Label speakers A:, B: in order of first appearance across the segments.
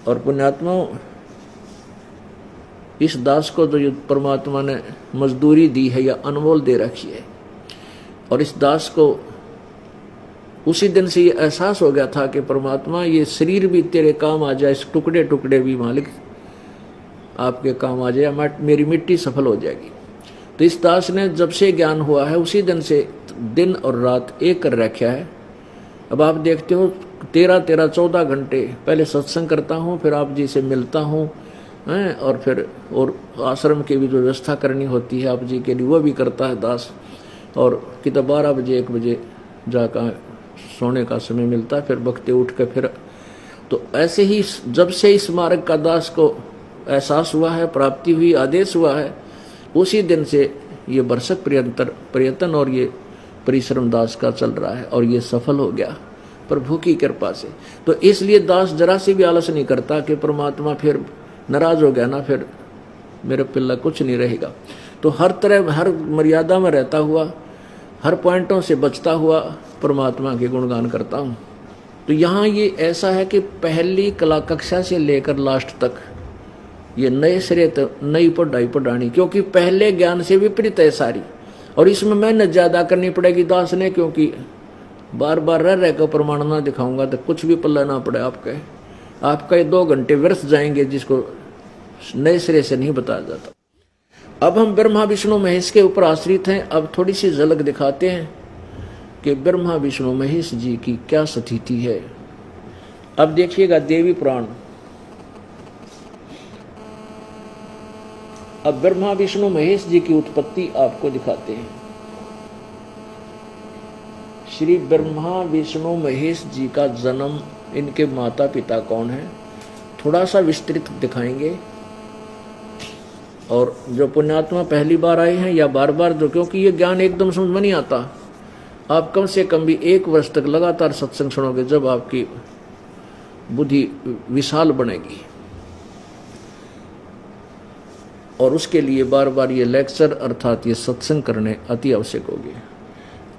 A: और पुण्यात्मा, इस दास को तो जो परमात्मा ने मजदूरी दी है या अनमोल दे रखी है, और इस दास को उसी दिन से ये एहसास हो गया था कि परमात्मा ये शरीर भी तेरे काम आ जाए, इस टुकड़े टुकड़े भी मालिक आपके काम आ जाए, मेरी मिट्टी सफल हो जाएगी। तो इस दास ने जब से ज्ञान हुआ है उसी दिन से दिन और रात एक कर रखा है। अब आप देखते हो 13-14 घंटे पहले सत्संग करता हूँ, फिर आप जी से मिलता हूँ, और फिर और आश्रम की भी जो व्यवस्था करनी होती है आप जी के लिए वो भी करता है दास। और कितना 12 बजे 1 बजे जाकर सोने का समय मिलता है, फिर बखते उठ कर फिर। तो ऐसे ही जब से इस मार्ग का दास को एहसास हुआ है, प्राप्ति हुई, आदेश हुआ है, उसी दिन से ये वर्षक प्रयत्न और ये परिश्रम दास का चल रहा है, और ये सफल हो गया प्रभु की कृपा से। तो इसलिए दास जरा सी भी आलस नहीं करता कि परमात्मा फिर नाराज हो गया ना, फिर मेरे पिल्ला कुछ नहीं रहेगा। तो हर तरह हर मर्यादा में रहता हुआ, हर पॉइंटों से बचता हुआ परमात्मा के गुणगान करता हूँ। तो यहाँ ये ऐसा है कि पहली कला कक्षा से लेकर लास्ट तक ये नए सिरे नई पढ़ाई पढ़ानी, क्योंकि पहले ज्ञान से विपरीत है सारी, और इसमें मेहनत ज़्यादा करनी पड़ेगी दास ने, क्योंकि बार बार रह कर प्रमाण ना दिखाऊंगा तो कुछ भी पल्ला ना पड़े आपका ये 2 घंटे व्यर्थ जाएंगे, जिसको नए सिरे से नहीं बताया जाता। अब हम ब्रह्मा विष्णु महेश के ऊपर आश्रित हैं। अब थोड़ी सी झलक दिखाते हैं कि ब्रह्मा विष्णु महेश जी की क्या स्थिति है। अब देखिएगा देवी पुराण। अब ब्रह्मा विष्णु महेश जी की उत्पत्ति आपको दिखाते हैं। श्री ब्रह्मा विष्णु महेश जी का जन्म, इनके माता पिता कौन है, थोड़ा सा विस्तृत दिखाएंगे। और जो पुण्यात्मा पहली बार आए हैं या बार बार जो, क्योंकि ये ज्ञान एकदम समझ में नहीं आता, आप कम से कम भी 1 वर्ष तक लगातार सत्संग सुनोगे, जब आपकी बुद्धि विशाल बनेगी। और उसके लिए बार बार ये लेक्चर अर्थात ये सत्संग करने अति आवश्यक होगी।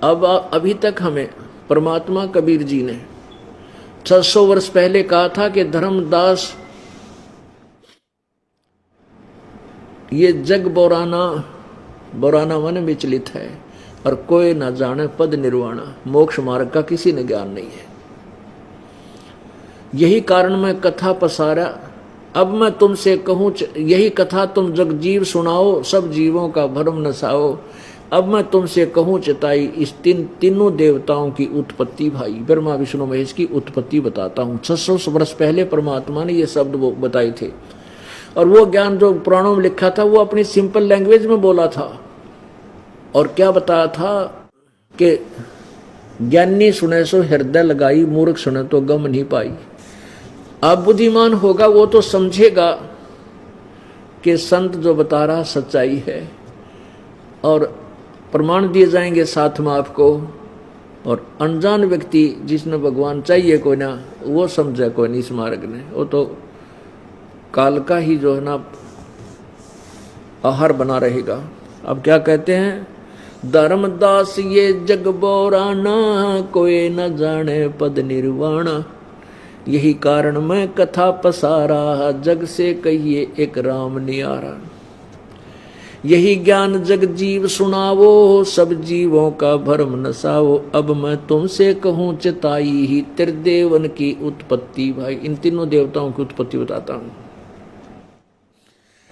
A: अब अभी तक हमें परमात्मा कबीर जी ने 600 वर्ष पहले कहा था कि धर्मदास ये जग बोराना मन विचलित है, और कोई न जाने पद निर्वाणा, मोक्ष मार्ग का किसी ने ज्ञान नहीं है। यही कारण मैं कथा पसारा, अब मैं तुमसे कहूँ, यही कथा तुम जगजीव सुनाओ, सब जीवों का भरम नसाओ। अब मैं तुमसे कहूँ चिताई, इस तीनों देवताओं की उत्पत्ति भाई, ब्रह्मा विष्णु महेश की उत्पत्ति बताता हूँ। 600 वर्ष पहले परमात्मा ने ये शब्द वो बताए थे, और वो ज्ञान जो पुराणों में लिखा था वो अपनी सिंपल लैंग्वेज में बोला था। और क्या बताया था कि ज्ञानी सुने सो हृदय लगाई, मूर्ख सुने तो गम नहीं पाई। आप बुद्धिमान होगा वो तो समझेगा कि संत जो बता रहा सच्चाई है, और प्रमाण दिए जाएंगे साथ में आपको। और अनजान व्यक्ति जिसने भगवान चाहिए कोई ना, वो समझे कोई नहीं इस मार्ग ने, वो तो काल का ही जो है ना आहार बना रहेगा। अब क्या कहते हैं, धर्मदास ये जग बोराना, कोई न जाने पद निर्वाणा। यही कारण मैं कथा पसारा, जग से कहिए एक राम नियारा। यही ज्ञान जग जीव सुनावो, सब जीवों का भरम नसाओ। अब मैं तुमसे कहूँ चिताई ही, त्रिदेवन की उत्पत्ति भाई। इन तीनों देवताओं की उत्पत्ति बताता हूँ।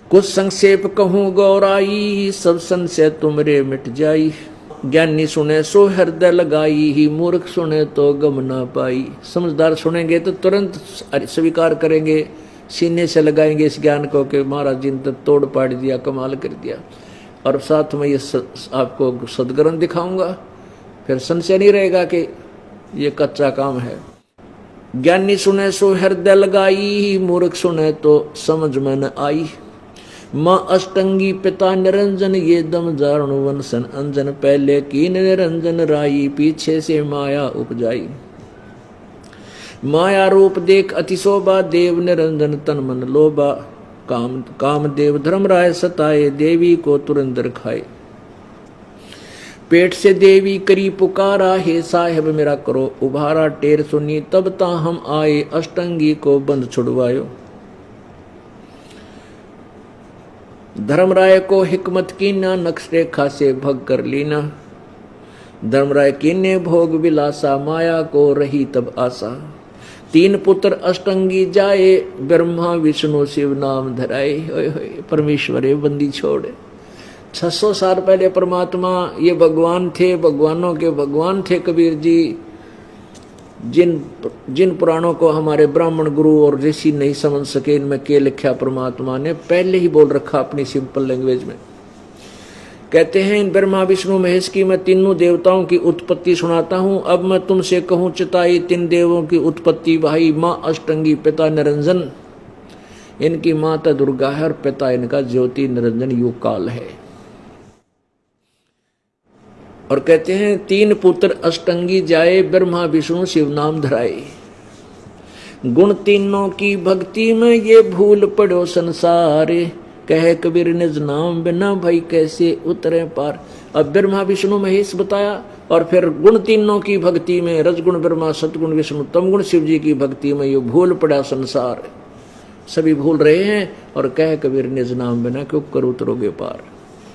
A: कुछ संक्षेप कहूँ गौराई, सब संशय तुमरे मिट जाई। ज्ञानी सुने सो हृदय लगाई ही, मूर्ख सुने तो गम ना पाई। समझदार सुनेंगे तो तुरंत स्वीकार करेंगे, सीने से लगाएंगे इस ज्ञान को कि महाराज जी ने तो तोड़ पाड़ दिया, कमाल कर दिया। और साथ में ये आपको सदग्रंथ दिखाऊंगा, फिर संशय नहीं रहेगा कि ये कच्चा काम है। ज्ञानी सुने सो हृदय लगाई, मूर्ख सुने तो समझ में न आई। माँ अष्टंगी पिता निरंजन, ये दम जारण वंशन अंजन। पहले कीन निरंजन राई, पीछे से माया उपजाई। माया रूप देख अतिशोभा, देव निरंजन तन मन लोभा। काम देव धर्म राय सताए, देवी को तुरंदर खाए। पेट से देवी करी पुकारा, हे साहेब मेरा करो उभारा। टेर सुनी तब ता हम आए, अष्टंगी को बंद छुड़वायो। धर्मराय को हिकमत कीना, नक्श रेखा से भग कर लीना। धर्मराय कीने भोग विलासा, माया को रही तब आशा। तीन पुत्र अष्टंगी जाए, ब्रह्मा विष्णु शिव नाम धराए। परमेश्वर बंदी छोड़। 600 साल पहले परमात्मा ये भगवान थे, भगवानों के भगवान थे कबीर जी। जिन पुराणों को हमारे ब्राह्मण गुरु और ऋषि नहीं समझ सके, इनमें के लिखा परमात्मा ने पहले ही बोल रखा अपनी सिंपल लैंग्वेज में। कहते हैं इन ब्रह्मा विष्णु महेश की मैं तीनों देवताओं की उत्पत्ति सुनाता हूं। अब मैं तुमसे कहूं चिताई तीन देवों की उत्पत्ति भाई। माँ अष्टंगी, पिता निरंजन। इनकी माता दुर्गा है और पिता इनका ज्योति निरंजन युग काल है। और कहते हैं तीन पुत्र अष्टंगी जाए, ब्रह्मा विष्णु शिव नाम धराए। गुण तीनों की भक्ति में ये भूल पड़ो संसारे। कहे कबीर निज नाम बिना भाई कैसे उतरे पार। अब ब्रह्मा विष्णु महेश बताया, और फिर गुण तीनों की भक्ति में रजगुण ब्रह्मा, सतगुण विष्णु, तमगुण शिव जी की भक्ति में ये भूल पड़ा संसार। सभी भूल रहे हैं। और कहे कबीर निज नाम बिना क्यों कर उतरोगे पार।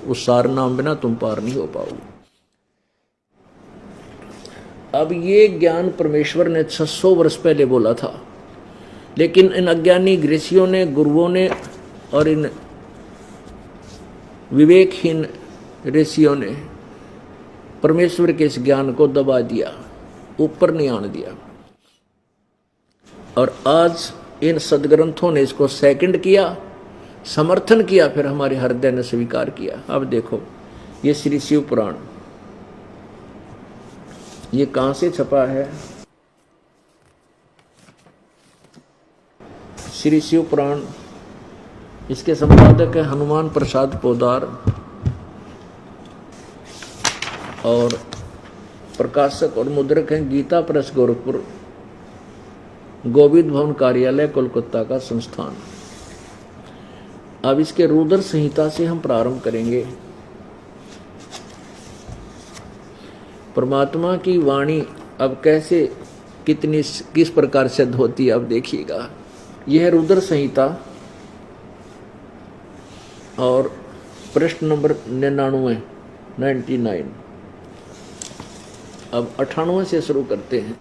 A: उस सार नाम बिना तुम पार नहीं हो पाओगे। अब ये ज्ञान परमेश्वर ने 600 वर्ष पहले बोला था, लेकिन इन अज्ञानी ऋषियों ने, गुरुओं ने और इन विवेकहीन ऋषियों ने परमेश्वर के इस ज्ञान को दबा दिया, ऊपर नहीं आने दिया। और आज इन सदग्रंथों ने इसको सेकंड किया, समर्थन किया, फिर हमारे हृदय ने स्वीकार किया। अब देखो ये श्री शिव पुराण, ये कहां से छपा है? श्री शिव पुराण, इसके संपादक है हनुमान प्रसाद पोदार और प्रकाशक और मुद्रक हैं गीता प्रेस गोरखपुर, गोविंद भवन कार्यालय कोलकाता का संस्थान। अब इसके रुद्र संहिता से हम प्रारंभ करेंगे। परमात्मा की वाणी अब कैसे किस प्रकार सिद्ध होती है, अब देखिएगा। यह है रुद्र संहिता और प्रश्न नंबर 99। अब 98 से शुरू करते हैं।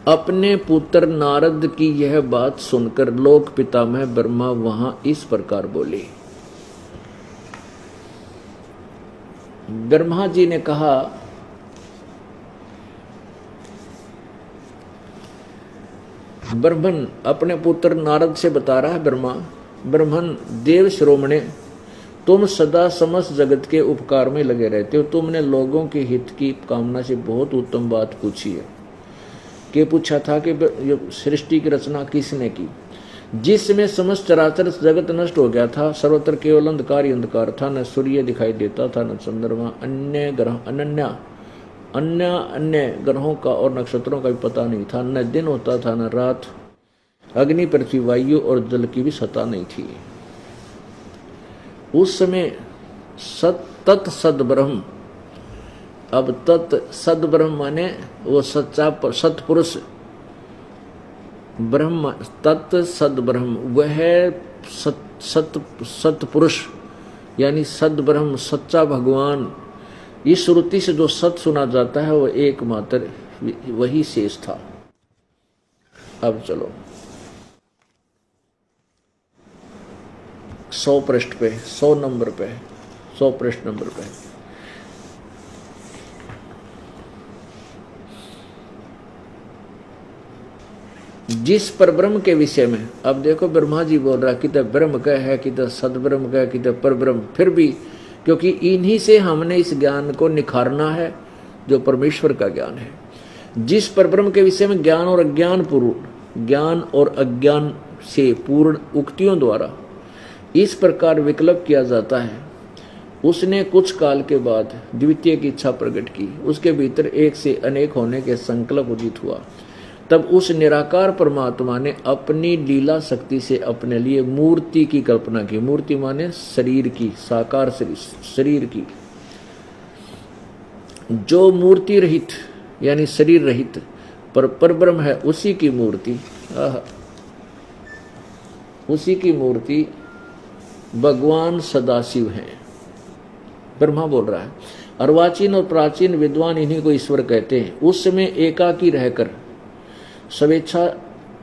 A: अपने पुत्र नारद की यह बात सुनकर लोक पितामह ब्रह्मा वहां इस प्रकार बोले। ब्रह्मा जी ने कहा, ब्रह्मन अपने पुत्र नारद से बता रहा है ब्रह्मन देव श्रोमणे, तुम सदा समस्त जगत के उपकार में लगे रहते हो। तुमने लोगों के हित की कामना से बहुत उत्तम बात पूछी है। कि पूछा था कि सृष्टि की रचना किसने की, जिसमें समस्त चराचर जगत नष्ट हो गया था। सर्वत्र केवल अंधकार ही अंधकार था, न सूर्य दिखाई देता था न चंद्रमा। अन्य ग्रहों का और नक्षत्रों का भी पता नहीं था। न दिन होता था न रात। अग्नि, पृथ्वी, वायु और जल की भी सत्ता नहीं थी। उस समय तत् सद ब्रह्म, अब तत् सद ब्रह्म माने वो सच्चा सत्पुरुष ब्रह्म, तत् सद ब्रह्म वह सत्पुरुष यानी सद ब्रह्म, सच्चा भगवान। इस श्रुति से जो सत सुना जाता है वो एकमात्र वही शेष था। अब चलो 100 पृष्ठ पे, 100 नंबर पे, 100 पृष्ठ नंबर पे। जिस पर ब्रह्म के विषय में, अब देखो ब्रह्मा जी बोल रहा कि तो ब्रह्म का है, कि तो सदब्रह्म का है, कि तो पर ब्रह्म। फिर भी क्योंकि इन्हीं से हमने इस ज्ञान को निखारना है जो परमेश्वर का ज्ञान है। जिस पर ब्रह्म के विषय में ज्ञान और अज्ञान से पूर्ण उक्तियों द्वारा इस प्रकार विकल्प किया जाता है, उसने कुछ काल के बाद द्वितीय की इच्छा प्रकट की। उसके भीतर एक से अनेक होने के संकल्प उदित हुआ। तब उस निराकार परमात्मा ने अपनी लीला शक्ति से अपने लिए मूर्ति की कल्पना की। मूर्ति माने शरीर की, साकार शरीर की, जो मूर्ति रहित यानी शरीर रहित पर ब्रह्म है, उसी की मूर्ति। उसी की मूर्ति भगवान सदाशिव है। ब्रह्मा बोल रहा है। अर्वाचीन और प्राचीन विद्वान इन्हीं को ईश्वर कहते हैं। उस समय एकाकी रहकर स्वेच्छा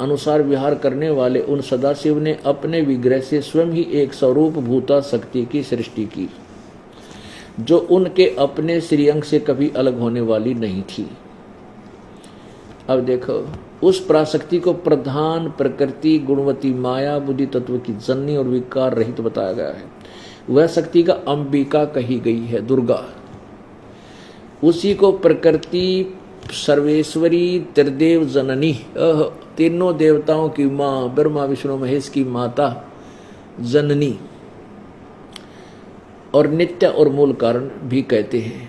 A: अनुसार विहार करने वाले उन सदाशिव ने अपने विग्रह से स्वयं ही एक स्वरूप भूता शक्ति की सृष्टि की, जो उनके अपने श्रीअंग से कभी अलग होने वाली नहीं थी। अब देखो, उस पराशक्ति को प्रधान प्रकृति गुणवती माया बुद्धि तत्व की जननी और विकार रहित बताया गया है। वह शक्ति का अंबिका कही गई है, दुर्गा। उसी को प्रकृति सर्वेश्वरी त्रिदेव जननी, तीनों देवताओं की माँ, ब्रह्मा विष्णु महेश की माता जननी और नित्य और मूल कारण भी कहते हैं।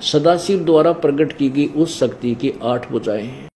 A: सदाशिव द्वारा प्रकट की गई उस शक्ति की 8 भुजाएं हैं।